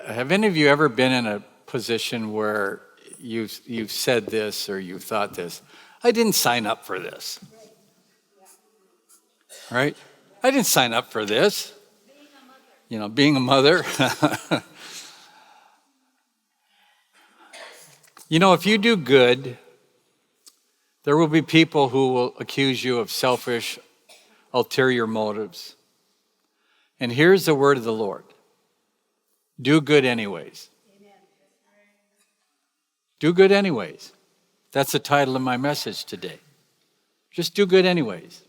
Have any of you ever been in a position where you've said this or you've thought this? I didn't sign up for this. Right? I didn't sign up for this. Being a mother. If you do good, there will be people who will accuse you of selfish, ulterior motives. And here's the word of the Lord. Do good anyways. Do good anyways. That's the title of my message today. Just do good anyways.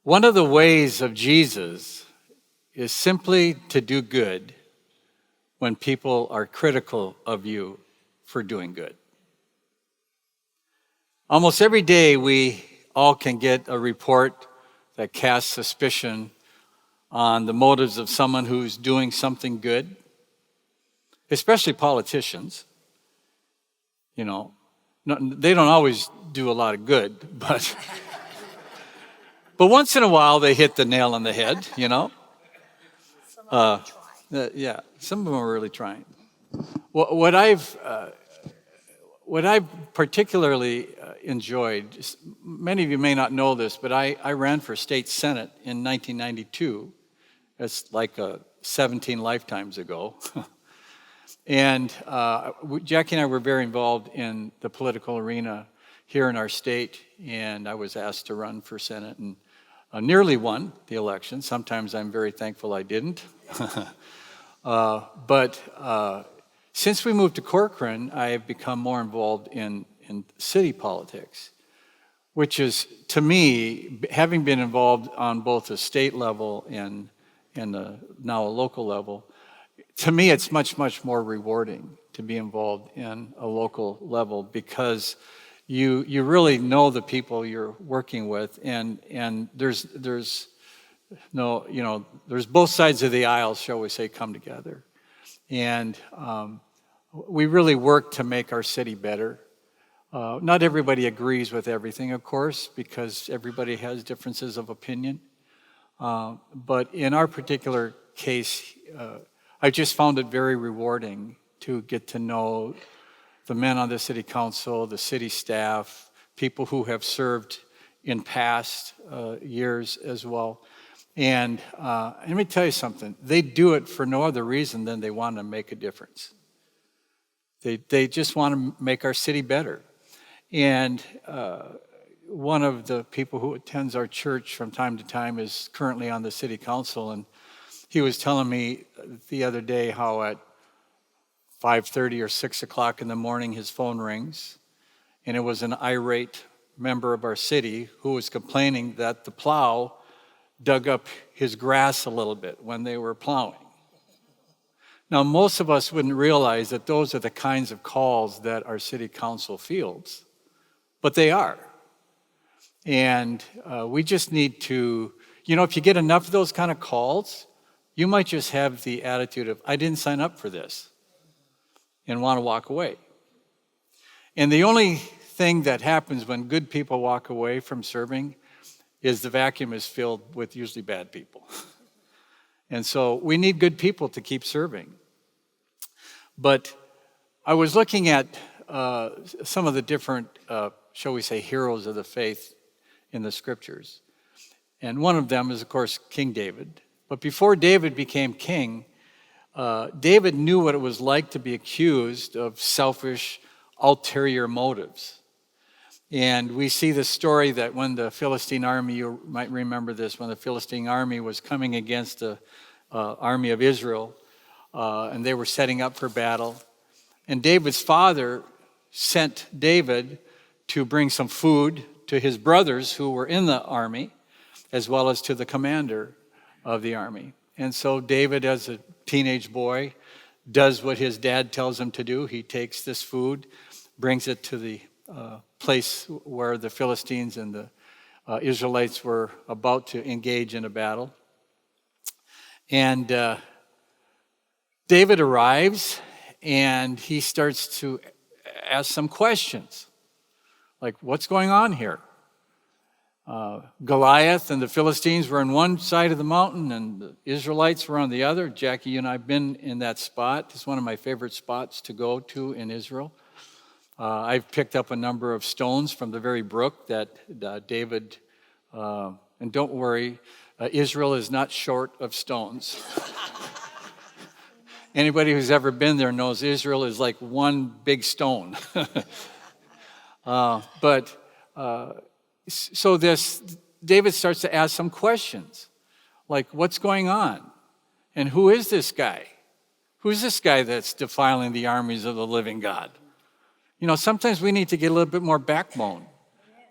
One of the ways of Jesus is simply to do good when people are critical of you for doing good. Almost every day we all can get a report that casts suspicion on the motives of someone who's doing something good, especially politicians. They don't always do a lot of good, but once in a while they hit the nail on the head, Yeah, some of them are really trying. What I've particularly enjoyed, many of you may not know this, but I ran for state senate in 1992. It's like 17 lifetimes ago. And Jackie and I were very involved in the political arena here in our state, and I was asked to run for Senate and nearly won the election. Sometimes I'm very thankful I didn't. But since we moved to Corcoran, I have become more involved in city politics, which is, to me, having been involved on both a state level and now a local level, to me it's much, much more rewarding to be involved in a local level because you really know the people you're working with, and there's both sides of the aisle, shall we say, come together. And we really work to make our city better. Not everybody agrees with everything, of course, because everybody has differences of opinion. But in our particular case, I just found it very rewarding to get to know the men on the city council, the city staff, people who have served in past years as well. And let me tell you something. They do it for no other reason than they want to make a difference. They just want to make our city better. And one of the people who attends our church from time to time is currently on the city council, and he was telling me the other day how at 5:30 or 6 o'clock in the morning his phone rings, and it was an irate member of our city who was complaining that the plow dug up his grass a little bit when they were plowing. Now, most of us wouldn't realize that those are the kinds of calls that our city council fields, but they are. And we just need to, if you get enough of those kind of calls, you might just have the attitude of, I didn't sign up for this, and want to walk away. And the only thing that happens when good people walk away from serving is the vacuum is filled with usually bad people. And so we need good people to keep serving. But I was looking at some of the different, shall we say, heroes of the faith in the scriptures. And one of them is, of course, King David. But before David became king, David knew what it was like to be accused of selfish, ulterior motives. And we see the story that when the Philistine army, you might remember this, when the Philistine army was coming against the army of Israel, and they were setting up for battle. And David's father sent David to bring some food to his brothers who were in the army, as well as to the commander of the army. And so David, as a teenage boy, does what his dad tells him to do. He takes this food, brings it to the place where the Philistines and the Israelites were about to engage in a battle. And David arrives, and he starts to ask some questions, like, what's going on here? Goliath and the Philistines were on one side of the mountain and the Israelites were on the other. Jackie, you and I have been in that spot. It's one of my favorite spots to go to in Israel. I've picked up a number of stones from the very brook that David, and don't worry, Israel is not short of stones. Anybody who's ever been there knows Israel is like one big stone. So David starts to ask some questions, like what's going on? And who is this guy? Who's this guy that's defiling the armies of the living God? You know, sometimes we need to get a little bit more backbone,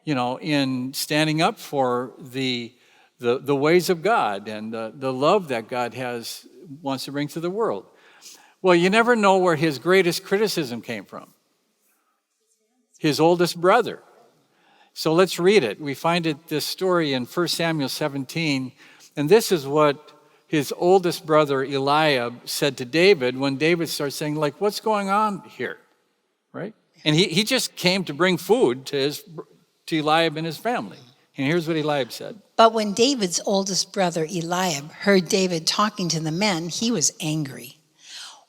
you know, in standing up for the ways of God and the love that God wants to bring to the world. Well, you never know where his greatest criticism came from. His oldest brother. So let's read it. We find this story in 1 Samuel 17, and this is what his oldest brother Eliab said to David when David starts saying, like, what's going on here, right? And he just came to bring food to Eliab and his family. And here's what Eliab said. But when David's oldest brother Eliab heard David talking to the men, he was angry.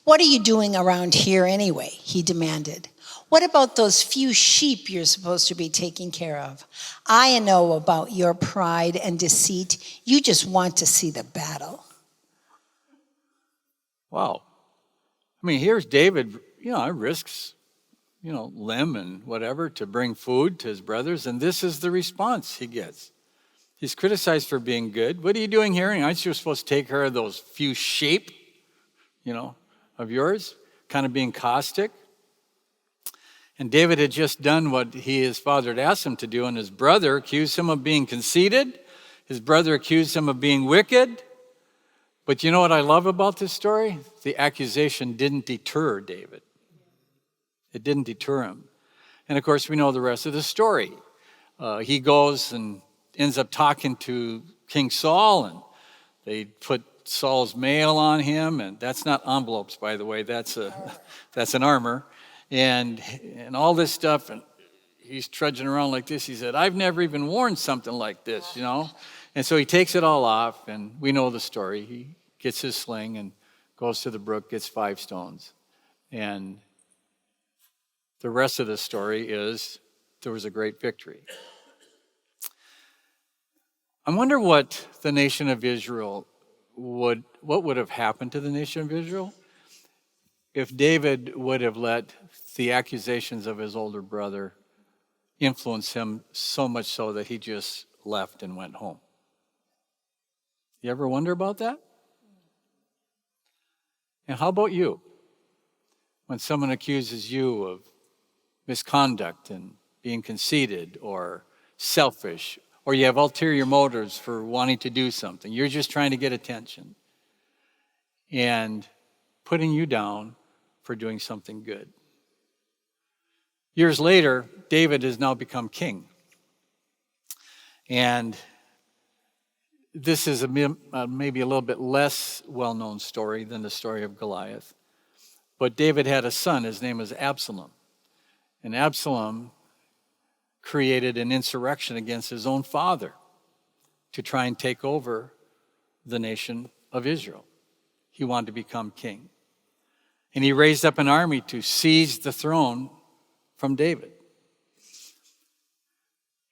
What are you doing around here anyway? He demanded. What about those few sheep you're supposed to be taking care of? I know about your pride and deceit. You just want to see the battle. Wow. I mean, here's David, you know, risks, you know, limb and whatever to bring food to his brothers, and this is the response he gets. He's criticized for being good. What are you doing here? Aren't you supposed to take care of those few sheep, you know, of yours? Kind of being caustic. And David had just done what his father had asked him to do, and his brother accused him of being conceited. His brother accused him of being wicked. But you know what I love about this story? The accusation didn't deter David. It didn't deter him. And of course, we know the rest of the story. He goes and ends up talking to King Saul, and they put Saul's mail on him, and that's not envelopes, by the way. That's an armor. And all this stuff, and he's trudging around like this. He said, I've never even worn something like this, you know. And so he takes it all off, and we know the story. He gets his sling and goes to the brook, gets 5 stones. And the rest of the story is there was a great victory. I wonder what the nation of Israel what would have happened to the nation of Israel if David would have let the accusations of his older brother influence him so much so that he just left and went home. You ever wonder about that? And how about you? When someone accuses you of misconduct and being conceited or selfish, or you have ulterior motives for wanting to do something, you're just trying to get attention, and putting you down for doing something good. Years later, David has now become king. And this is maybe a little bit less well-known story than the story of Goliath. But David had a son, his name was Absalom. And Absalom created an insurrection against his own father to try and take over the nation of Israel. He wanted to become king. And he raised up an army to seize the throne from David.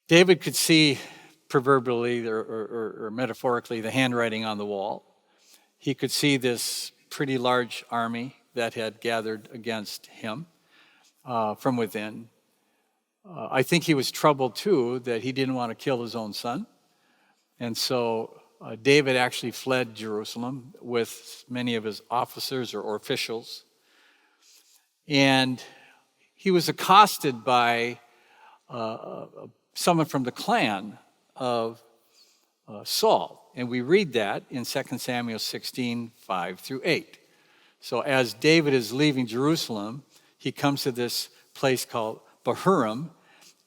David could see proverbially or metaphorically the handwriting on the wall. He could see this pretty large army that had gathered against him from within. I think he was troubled too that he didn't want to kill his own son. And so David actually fled Jerusalem with many of his officers or officials. And he was accosted by someone from the clan of Saul. And we read that in 2 Samuel 16, 5-8. So as David is leaving Jerusalem, he comes to this place called Bahurim,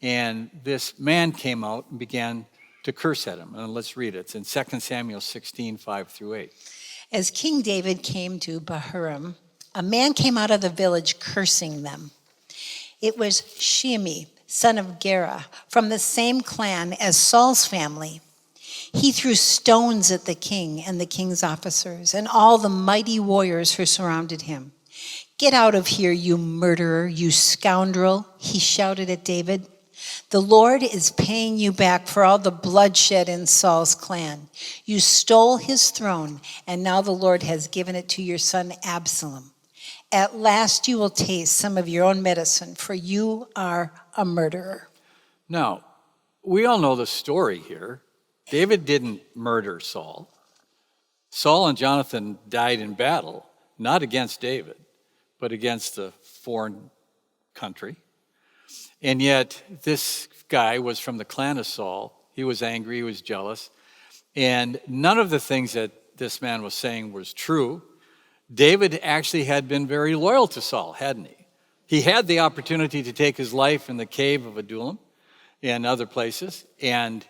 and this man came out and began to curse at him. And let's read it. It's in 2 Samuel 16, 5-8. As King David came to Bahurim, a man came out of the village cursing them. It was Shimei, son of Gera, from the same clan as Saul's family. He threw stones at the king and the king's officers and all the mighty warriors who surrounded him. "Get out of here, you murderer, you scoundrel," he shouted at David. "The Lord is paying you back for all the bloodshed in Saul's clan. You stole his throne, and now the Lord has given it to your son Absalom. At last you will taste some of your own medicine, for you are a murderer." Now, we all know the story here. David didn't murder Saul. Saul and Jonathan died in battle, not against David, but against a foreign country. And yet, this guy was from the clan of Saul. He was angry, he was jealous. And none of the things that this man was saying was true. David actually had been very loyal to Saul, hadn't he? He had the opportunity to take his life in the cave of Adullam and other places, and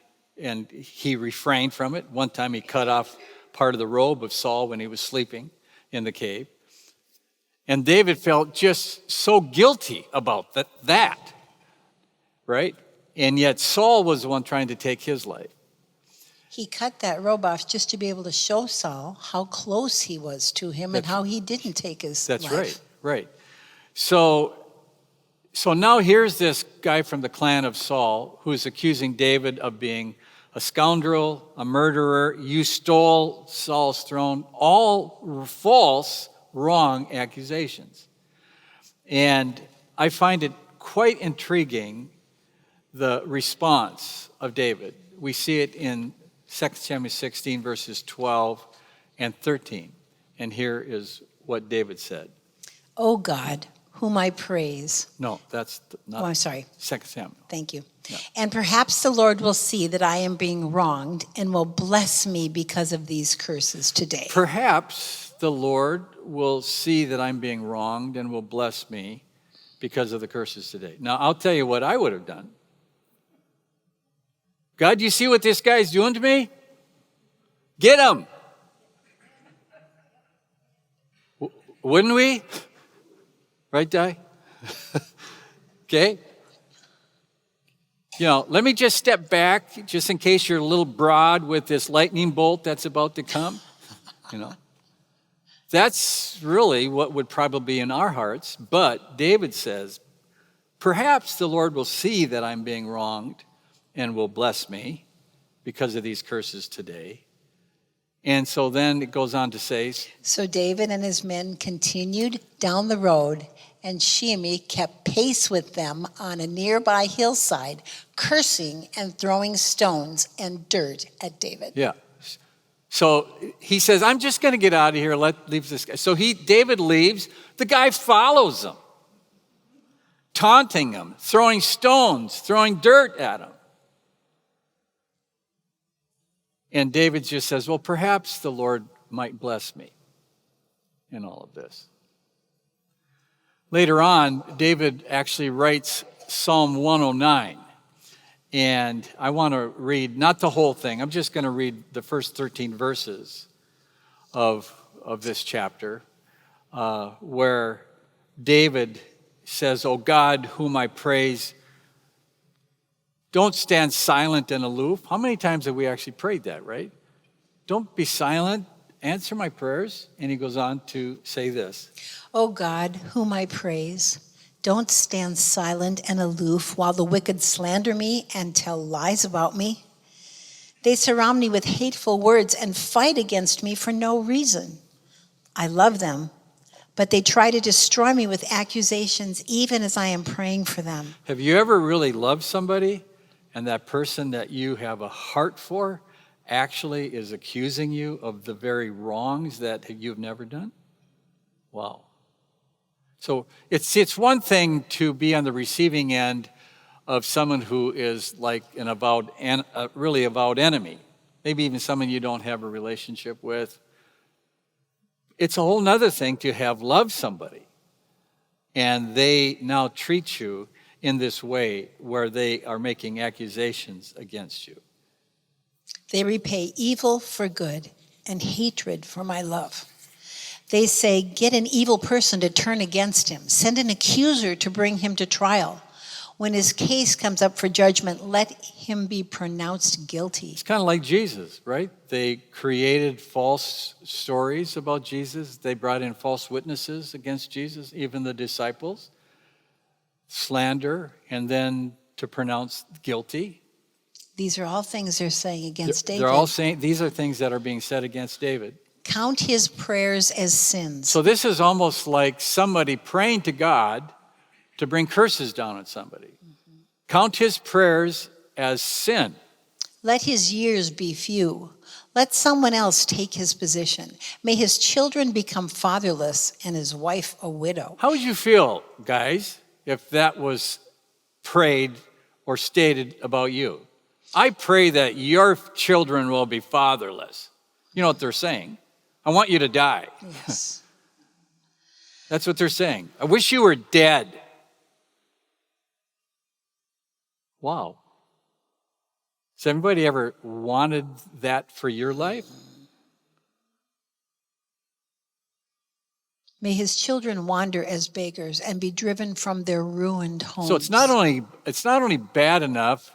he refrained from it. One time he cut off part of the robe of Saul when he was sleeping in the cave. And David felt just so guilty about that, right? And yet Saul was the one trying to take his life. He cut that robe off just to be able to show Saul how close he was to him and how he didn't take his life. That's right. So now here's this guy from the clan of Saul who's accusing David of being a scoundrel, a murderer. You stole Saul's throne. All false, wrong accusations. And I find it quite intriguing, the response of David. We see it in 2 Samuel 16, verses 12 and 13. And here is what David said. "O God, whom I praise." No, that's not. Oh, I'm sorry. 2 Samuel. Thank you. No. "And perhaps the Lord will see that I am being wronged and will bless me because of these curses today." Perhaps the Lord will see that I'm being wronged and will bless me because of the curses today. Now, I'll tell you what I would have done. God, you see what this guy's doing to me? Get him. Wouldn't we? Right, Di? Okay. Let me just step back, just in case you're a little broad with this lightning bolt that's about to come. That's really what would probably be in our hearts. But David says, perhaps the Lord will see that I'm being wronged and will bless me because of these curses today. And so then it goes on to say, "So David and his men continued down the road, and Shimei kept pace with them on a nearby hillside, cursing and throwing stones and dirt at David." Yeah. So he says, I'm just going to get out of here. Leave this guy. So David leaves. The guy follows him, taunting him, throwing stones, throwing dirt at him. And David just says, well, perhaps the Lord might bless me in all of this. Later on, David actually writes Psalm 109. And I want to read, not the whole thing, I'm just going to read the first 13 verses of this chapter, where David says, "O God, whom I praise, don't stand silent and aloof." How many times have we actually prayed that, right? Don't be silent, answer my prayers. And he goes on to say this. "O God, whom I praise, don't stand silent and aloof while the wicked slander me and tell lies about me. They surround me with hateful words and fight against me for no reason. I love them, but they try to destroy me with accusations even as I am praying for them." Have you ever really loved somebody and that person that you have a heart for actually is accusing you of the very wrongs that you've never done? Wow. So it's one thing to be on the receiving end of someone who is like a really avowed enemy, maybe even someone you don't have a relationship with. It's a whole nother thing to have loved somebody and they now treat you in this way where they are making accusations against you. "They repay evil for good and hatred for my love. They say, 'Get an evil person to turn against him. Send an accuser to bring him to trial.' When his case comes up for judgment, let him be pronounced guilty. It's kind of like Jesus, right? They created false stories about Jesus. They brought in false witnesses against Jesus, even the disciples. Slander, and then to pronounce guilty. These are all things they're saying against David. They're all saying, these are things that are being said against David. Count his prayers as sins. So this is almost like somebody praying to God to bring curses down on somebody. Count his prayers as sin. Let his years be few. Let someone else take his position. May his children become fatherless and his wife a widow. How would you feel, guys, if that was prayed or stated about you? I pray that your children will be fatherless. You know what they're saying? I want you to die. Yes. That's what they're saying. I wish you were dead. Wow. Has anybody ever wanted that for your life? May his children wander as beggars and be driven from their ruined homes. So it's not only bad enough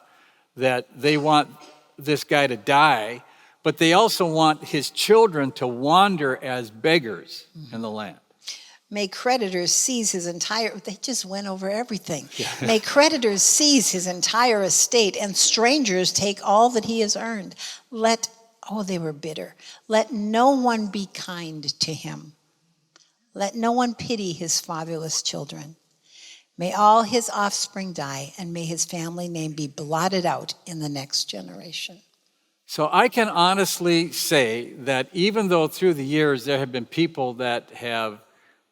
that they want this guy to die, but they also want his children to wander as beggars in the land. May creditors seize his entire, they just went over everything. Yeah. May creditors seize his entire estate and strangers take all that he has earned. They were bitter. Let no one be kind to him. Let no one pity his fatherless children. May all his offspring die, and may his family name be blotted out in the next generation. So I can honestly say that even though through the years there have been people that have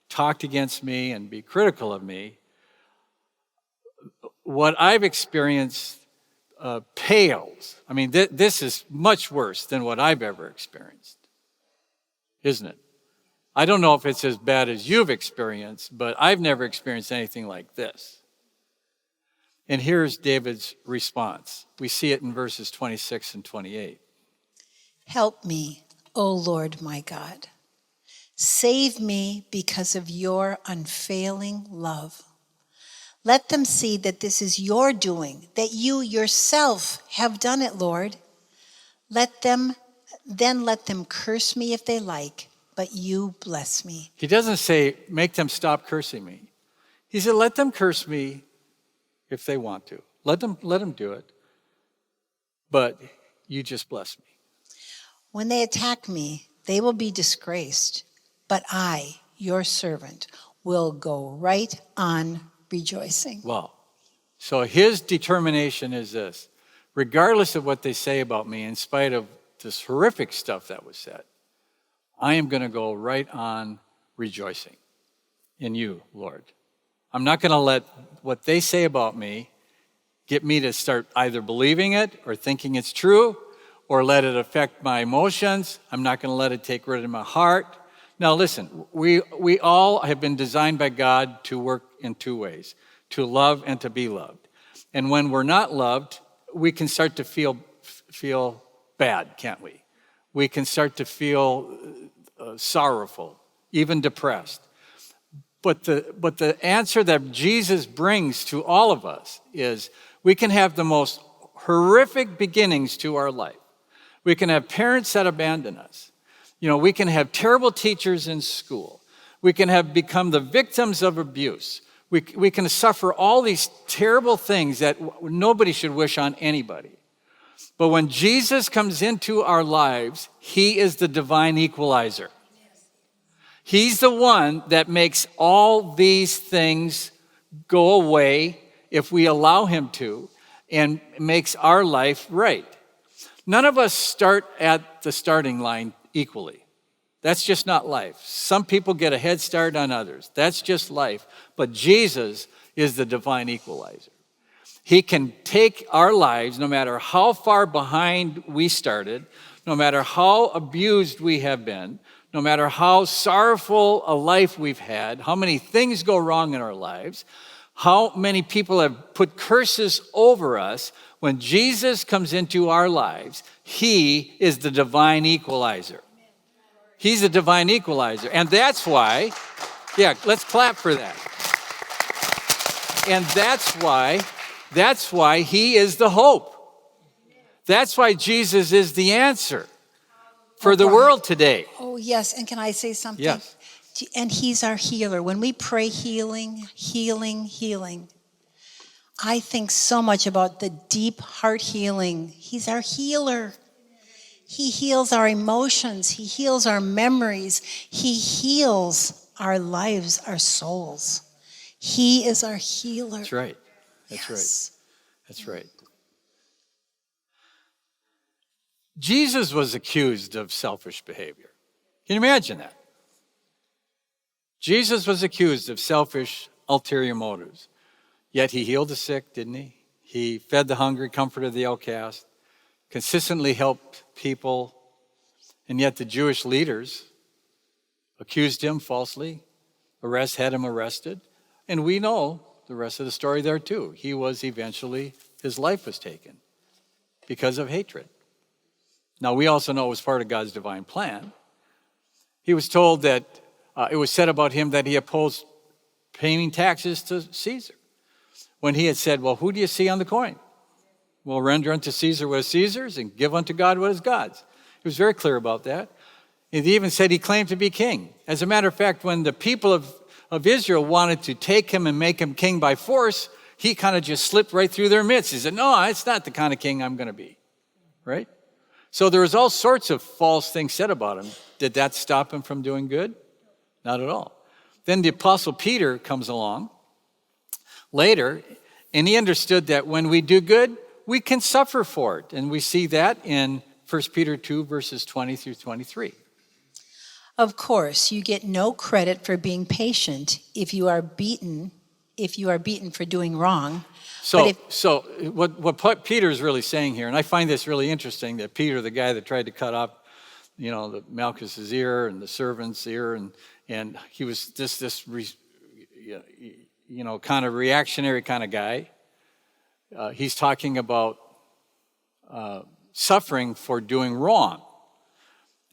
talked against me and be critical of me, what I've experienced pales. I mean, this is much worse than what I've ever experienced, isn't it? I don't know if it's as bad as you've experienced, but I've never experienced anything like this. And here's David's response. We see it in verses 26 and 28. Help me, O Lord my God. Save me because of your unfailing love. Let them see that this is your doing, that you yourself have done it, Lord. Let them curse me if they like, but you bless me. He doesn't say, make them stop cursing me. He said, let them curse me if they want to. Let them do it. But you just bless me. When they attack me, they will be disgraced. But I, your servant, will go right on rejoicing. Well, so his determination is this. Regardless of what they say about me, in spite of this horrific stuff that was said, I am going to go right on rejoicing in you, Lord. I'm not going to let what they say about me get me to start either believing it or thinking it's true or let it affect my emotions. I'm not going to let it take root in my heart. Now listen, we all have been designed by God to work in two ways, to love and to be loved. And when we're not loved, we can start to feel bad, can't we? We can start to feel sorrowful, even depressed. But the answer that Jesus brings to all of us is we can have the most horrific beginnings to our life. We can have parents that abandon us. We can have terrible teachers in school. We can have become the victims of abuse. We can suffer all these terrible things that nobody should wish on anybody. But when Jesus comes into our lives, he is the divine equalizer. He's the one that makes all these things go away if we allow him to, and makes our life right. None of us start at the starting line equally. That's just not life. Some people get a head start on others. That's just life. But Jesus is the divine equalizer. He can take our lives, no matter how far behind we started, no matter how abused we have been, no matter how sorrowful a life we've had, how many things go wrong in our lives, how many people have put curses over us. When Jesus comes into our lives, he is the divine equalizer. He's the divine equalizer. And that's why, let's clap for that. And that's why That's why he is the hope. That's why Jesus is the answer for the world today. Oh, yes. And can I say something? Yes. And he's our healer. When we pray healing, healing, healing, I think so much about the deep heart healing. He's our healer. He heals our emotions. He heals our memories. He heals our lives, our souls. He is our healer. That's right. That's Yes. right. That's right. Jesus was accused of selfish behavior. Can you imagine that? Jesus was accused of selfish, ulterior motives. Yet he healed the sick, didn't he? He fed the hungry, comforted the outcast, consistently helped people. And yet the Jewish leaders accused him falsely, had him arrested. And we know the rest of the story there too. He was eventually, his life was taken because of hatred. Now we also know it was part of God's divine plan. He was told that it was said about him that he opposed paying taxes to Caesar. When he had said, well, who do you see on the coin? Well, render unto Caesar what is Caesar's and give unto God what is God's. He was very clear about that. He even said he claimed to be king. As a matter of fact, when the people of Israel wanted to take him and make him king by force, he kind of just slipped right through their midst. He said, no, it's not the kind of king I'm going to be, right? So there was all sorts of false things said about him. Did that stop him from doing good? Not at all. Then the Apostle Peter comes along later, and he understood that when we do good, we can suffer for it. And we see that in 1 Peter 2, verses 20 through 23. Of course, you get no credit for being patient if you are beaten for doing wrong. So what Peter is really saying here, and I find this really interesting, that Peter, the guy that tried to cut off, the Malchus's ear and the servant's ear, and he was kind of reactionary kind of guy. He's talking about suffering for doing wrong.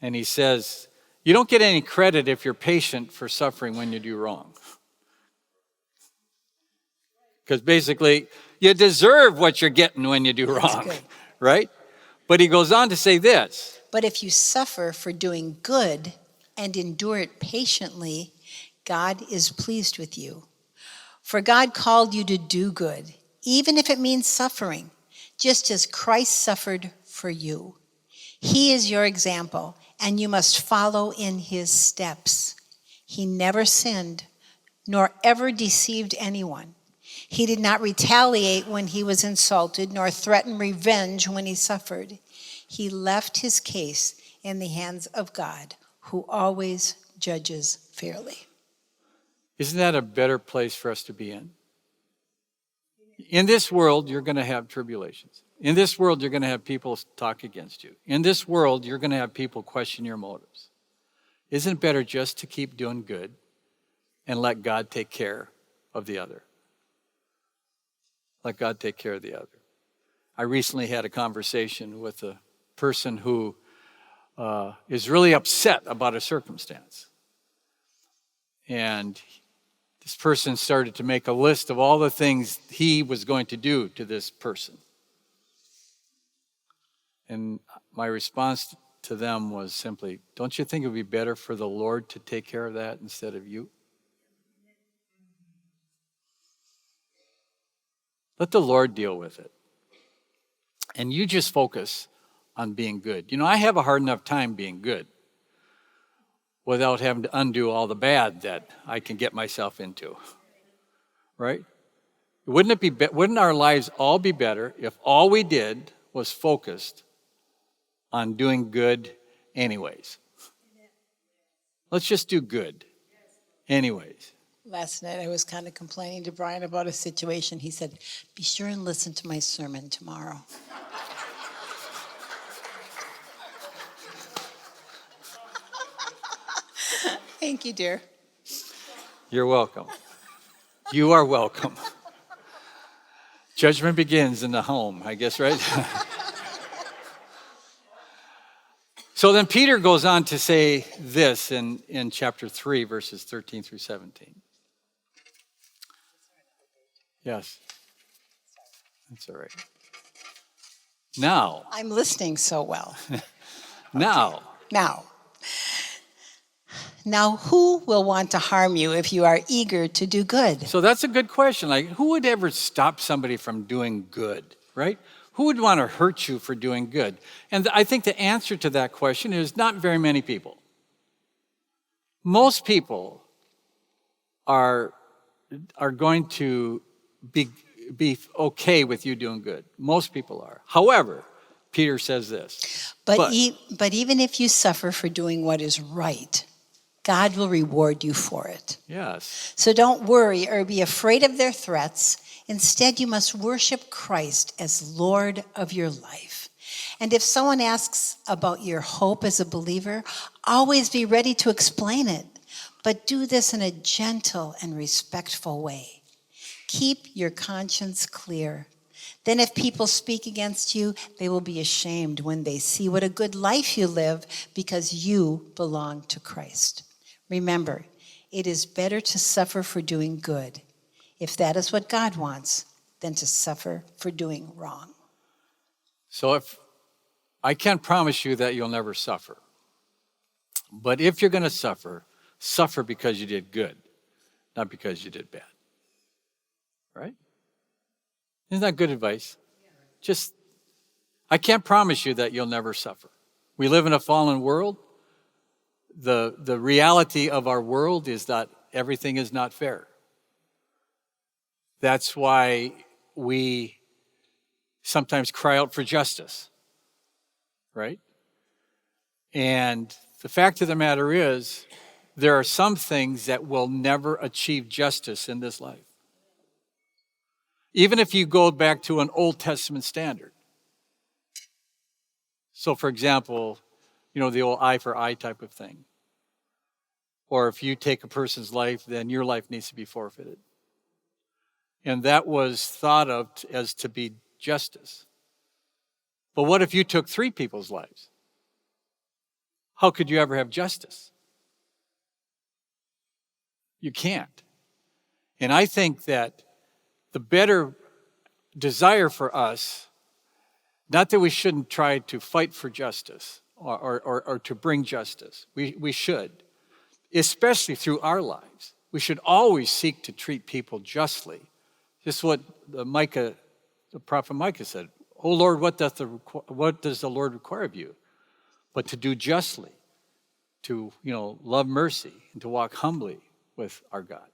And he says, you don't get any credit if you're patient for suffering when you do wrong. Because basically, you deserve what you're getting when you do wrong, right? But he goes on to say this. But if you suffer for doing good and endure it patiently, God is pleased with you. For God called you to do good, even if it means suffering, just as Christ suffered for you. He is your example, and you must follow in his steps. He never sinned, nor ever deceived anyone. He did not retaliate when he was insulted, nor threaten revenge when he suffered. He left his case in the hands of God, who always judges fairly. Isn't that a better place for us to be in? In this world, you're going to have tribulations. In this world, you're going to have people talk against you. In this world, you're going to have people question your motives. Isn't it better just to keep doing good and let God take care of the other? Let God take care of the other. I recently had a conversation with a person who is really upset about a circumstance. And this person started to make a list of all the things he was going to do to this person. And my response to them was simply, don't you think it would be better for the Lord to take care of that instead of you? Let the Lord deal with it. And you just focus on being good. I have a hard enough time being good without having to undo all the bad that I can get myself into. Right? Wouldn't our lives all be better if all we did was focused on doing good anyways? Let's just do good anyways. Last night I was kind of complaining to Brian about a situation. He said, be sure and listen to my sermon tomorrow. Thank you, dear. You're welcome. You are welcome. Judgment begins in the home, I guess, right? So then Peter goes on to say this in chapter 3, verses 13 through 17. Yes. That's all right. Now, I'm listening so well. now, Now, who will want to harm you if you are eager to do good? so that's a good question. Like, who would ever stop somebody from doing good, right? Who would want to hurt you for doing good? And I think the answer to that question is not very many people. Most people are going to be okay with you doing good. Most people are. However, Peter says this. But even if you suffer for doing what is right, God will reward you for it. Yes. So don't worry or be afraid of their threats. Instead, you must worship Christ as Lord of your life. And if someone asks about your hope as a believer, always be ready to explain it. But do this in a gentle and respectful way. Keep your conscience clear. Then if people speak against you, they will be ashamed when they see what a good life you live because you belong to Christ. Remember, it is better to suffer for doing good, if that is what God wants, than to suffer for doing wrong. So if I can't promise you that you'll never suffer. But if you're going to suffer, suffer because you did good, not because you did bad. Right? Isn't that good advice? Just, I can't promise you that you'll never suffer. We live in a fallen world. The reality of our world is that everything is not fair. That's why we sometimes cry out for justice, right? And the fact of the matter is, there are some things that will never achieve justice in this life. Even if you go back to an Old Testament standard. So, for example, the old eye for eye type of thing. Or if you take a person's life, then your life needs to be forfeited. And that was thought of as to be justice. But what if you took 3 people's lives? How could you ever have justice? You can't. And I think that the better desire for us, not that we shouldn't try to fight for justice or to bring justice. We should, especially through our lives. We should always seek to treat people justly. Just what the prophet Micah said. "O Lord, what does the Lord require of you? But to do justly, to love mercy, and to walk humbly with our God."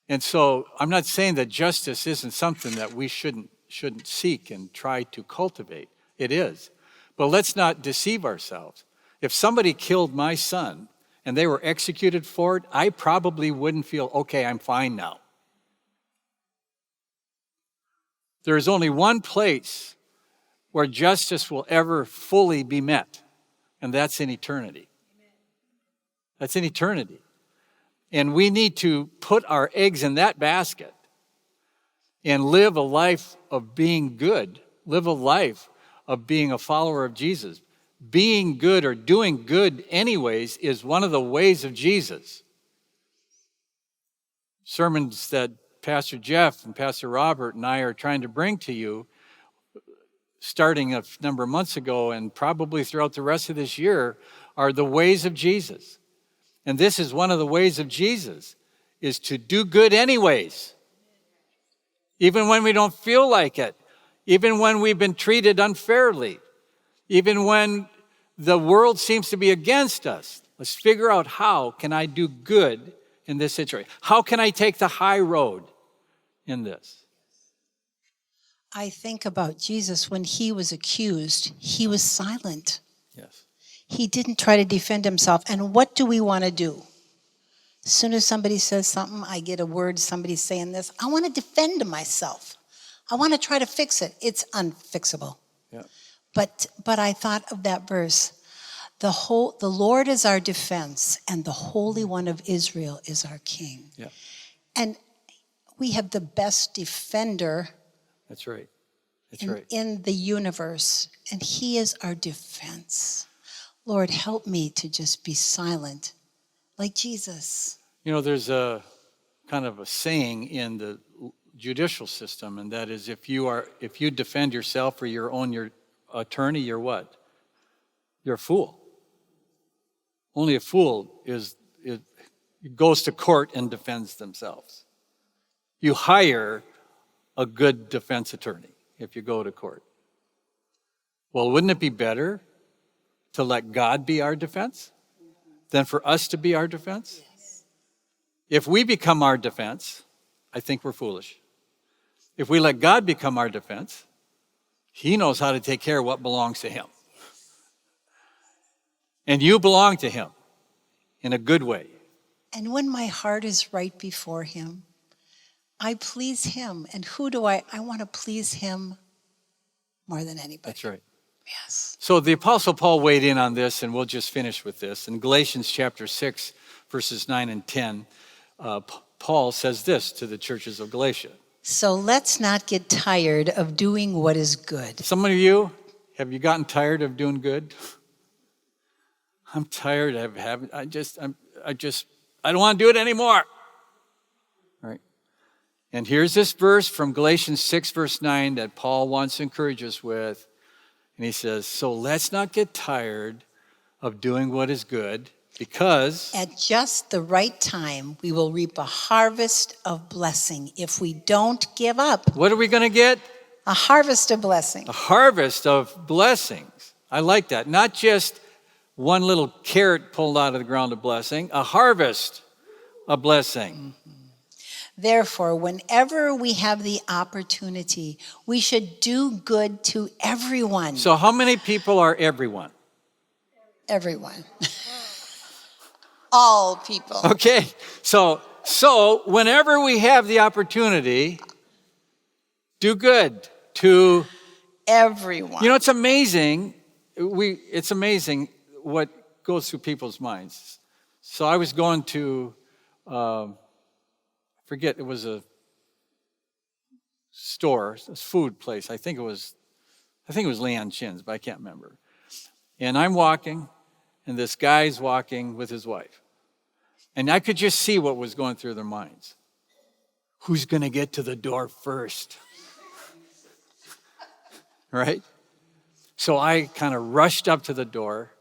And so I'm not saying that justice isn't something that we shouldn't seek and try to cultivate. It is. But let's not deceive ourselves. If somebody killed my son and they were executed for it, I probably wouldn't feel, okay, I'm fine now. There is only one place where justice will ever fully be met, and that's in eternity. That's in eternity. And we need to put our eggs in that basket and live a life of being good, live a life of being a follower of Jesus. Being good or doing good anyways is one of the ways of Jesus. Sermons that Pastor Jeff and Pastor Robert and I are trying to bring to you, starting a number of months ago and probably throughout the rest of this year, are the ways of Jesus. And this is one of the ways of Jesus, is to do good anyways. Even when we don't feel like it, even when we've been treated unfairly, even when the world seems to be against us. Let's figure out, how can I do good in this situation? How can I take the high road in this? I think about Jesus. When he was accused, he was silent. Yes. He didn't try to defend himself. And what do we want to do? As soon as somebody says something, I get a word, somebody's saying this, I want to defend myself. I want to try to fix it. It's unfixable. Yeah. But I thought of that verse. The Lord is our defense, and the Holy One of Israel is our King. Yeah. And we have the best defender. That's right. That's right. In the universe, and he is our defense. Lord, help me to just be silent, like Jesus. There's a kind of a saying in the judicial system, and that is if you defend yourself or your attorney, you're what? You're a fool. Only a fool goes to court and defends themselves. You hire a good defense attorney if you go to court. Well, wouldn't it be better to let God be our defense than for us to be our defense? Yes. If we become our defense, I think we're foolish. If we let God become our defense, he knows how to take care of what belongs to him. And you belong to him in a good way. And when my heart is right before him, I please him. And who do I want to please him more than anybody. That's right. Yes. So the Apostle Paul weighed in on this, and we'll just finish with this. In Galatians chapter 6, verses 9 and 10, Paul says this to the churches of Galatia. So let's not get tired of doing what is good. Some of you, have you gotten tired of doing good? I'm tired of having, I don't want to do it anymore. All right. And here's this verse from Galatians 6, verse 9 that Paul wants to encourage us with. And he says, so let's not get tired of doing what is good, because at just the right time, we will reap a harvest of blessing if we don't give up. What are we going to get? A harvest of blessing. A harvest of blessings. I like that. Not just one little carrot pulled out of the ground of blessing, a harvest of blessing. Mm-hmm. Therefore, whenever we have the opportunity, we should do good to everyone. So how many people are everyone? Everyone. All people. Okay, so whenever we have the opportunity, do good to everyone. You know, it's amazing. It's amazing what goes through people's minds. So I was going to, forget, it was a store, a food place. I think it was Leon Chin's, but I can't remember. And I'm walking, and this guy's walking with his wife. And I could just see what was going through their minds. Who's going to get to the door first? Right? So I kind of rushed up to the door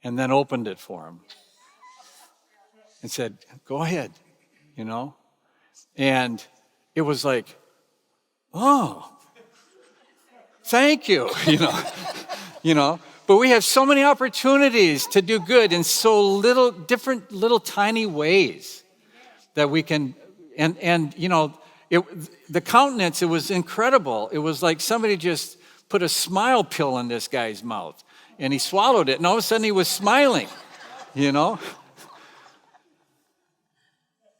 and then opened it for him and said, go ahead, you know? And it was like, oh, thank you, you know? But we have so many opportunities to do good in so different little tiny ways that we can, and you know, the countenance, it was incredible. It was like somebody just put a smile pill in this guy's mouth, and he swallowed it, and all of a sudden he was smiling, you know?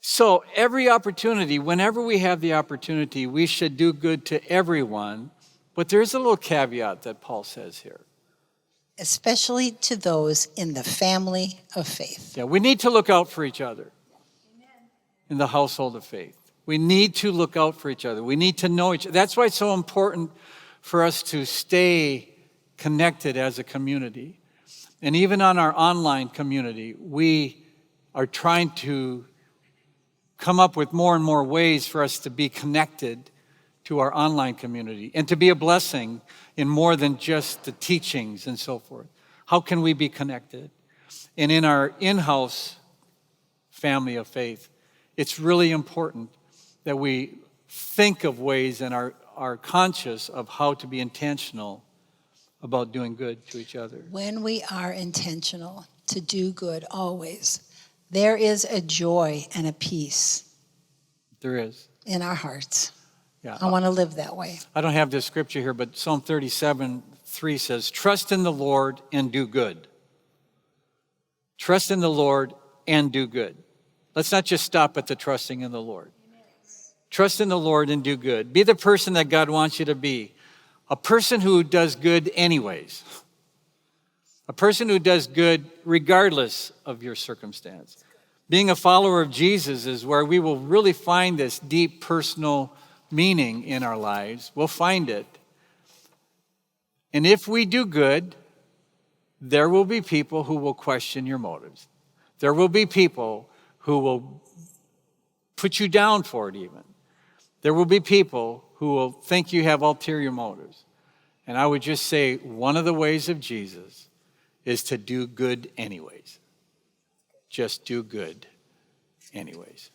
So every opportunity, whenever we have the opportunity, we should do good to everyone. But there's a little caveat that Paul says here. Especially to those in the family of faith. Yeah, we need to look out for each other. Amen. In the household of faith. We need to look out for each other. We need to know each other. That's why it's so important for us to stay connected as a community. And even on our online community, we are trying to come up with more and more ways for us to be connected to our online community and to be a blessing in more than just the teachings and so forth. How can we be connected? And in our in-house family of faith, it's really important that we think of ways and are conscious of how to be intentional about doing good to each other. When we are intentional to do good always, there is a joy and a peace. There is. In our hearts. Yeah. I want to live that way. I don't have this scripture here, but Psalm 37:3 says, trust in the Lord and do good. Trust in the Lord and do good. Let's not just stop at the trusting in the Lord. Trust in the Lord and do good. Be the person that God wants you to be. A person who does good anyways. A person who does good regardless of your circumstance. Being a follower of Jesus is where we will really find this deep personal meaning in our lives. We'll find it. And if we do good, there will be people who will question your motives. There will be people who will put you down for it even. There will be people who will think you have ulterior motives. And I would just say one of the ways of Jesus is to do good anyways. Just do good anyways.